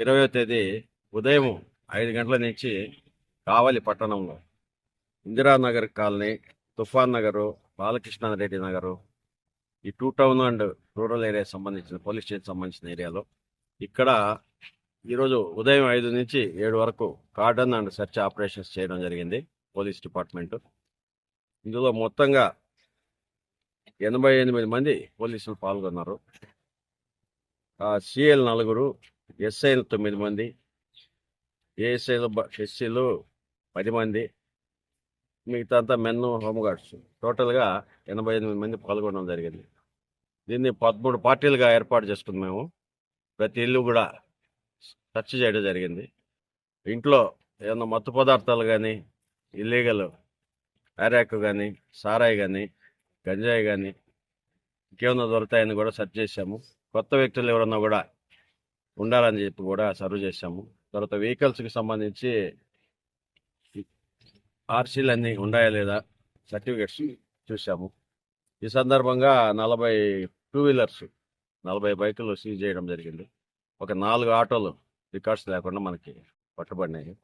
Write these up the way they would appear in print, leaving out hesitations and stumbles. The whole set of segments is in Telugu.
ఇరవయో తేదీ ఉదయం 5 గంటల నుంచి కావలి పట్టణంలో ఇందిరానగర్ కాలనీ, తుఫాన్ నగరు, బాలకృష్ణారెడ్డి నగరు, ఈ 2 టౌన్ అండ్ రూరల్ ఏరియా సంబంధించిన పోలీస్ స్టేషన్ సంబంధించిన ఏరియాలో ఇక్కడ ఈరోజు ఉదయం 5 నుంచి 7 వరకు కార్డన్ అండ్ సెర్చ్ ఆపరేషన్స్ చేయడం జరిగింది పోలీస్ డిపార్ట్మెంట్. ఇందులో మొత్తంగా 88 మంది పోలీసులు పాల్గొన్నారు. సిఎల్ 4, ఎస్ఐలు 9 మంది, ఏఎస్ఐలు ఎస్సీలు 10 మంది, మిగతా అంతా మెన్ హోంగార్డ్స్. టోటల్గా 88 మంది పాల్గొనడం జరిగింది. దీన్ని 13 పార్టీలుగా ఏర్పాటు చేసుకుని మేము ప్రతి ఇల్లు కూడా సెర్చ్ చేయడం జరిగింది. ఇంట్లో ఏమన్నా మత్తు పదార్థాలు కానీ, ఇల్లీగల్ ఆరాక్ కానీ, సారాయి కానీ, గంజాయి కానీ ఇంకేమన్నా దొరుకుతాయని కూడా సెర్చ్ చేశాము. కొత్త వ్యక్తులు ఎవరన్నా కూడా ఉండాలని చెప్పి కూడా సర్వ్ చేశాము. తర్వాత వెహికల్స్కి సంబంధించి ఆర్సీలు అన్నీ ఉన్నాయా లేదా సర్టిఫికెట్స్ చూసాము. ఈ సందర్భంగా 40 2 వీలర్స్, 40 బైకులు సీజ్ చేయడం జరిగింది. ఒక 4 ఆటోలు రికార్డ్స్ లేకుండా మనకి పట్టుబడినాయి.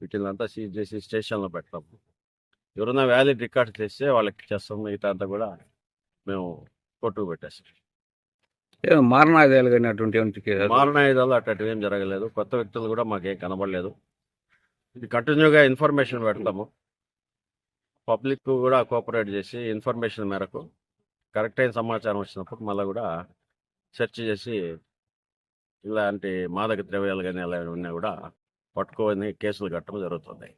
వీటినంతా సీజ్ చేసి స్టేషన్లో పెడతాము. ఎవరైనా వ్యాలిడ్ రికార్డ్స్ తెస్తే వాళ్ళకి చేస్తాం. మిగతా అంతా కూడా మేము కొట్టుకు పెట్టేస్తాం. మారణాయుధాలు కానీ అటువంటి మారణాయుధాలు అటువంటివి ఏం జరగలేదు. కొత్త వ్యక్తులు కూడా మాకేం కనబడలేదు. ఇది కంటిన్యూగా ఇన్ఫర్మేషన్ పెడతాము. పబ్లిక్ కూడా కోఆపరేట్ చేసి ఇన్ఫర్మేషన్ మేరకు కరెక్ట్ అయిన సమాచారం వచ్చినప్పుడు మళ్ళీ కూడా సెర్చ్ చేసి ఇలాంటి మాదక ద్రవ్యాలు కానీ అలా ఉన్నా కూడా పట్టుకొని కేసులు కట్టడం జరుగుతుంది.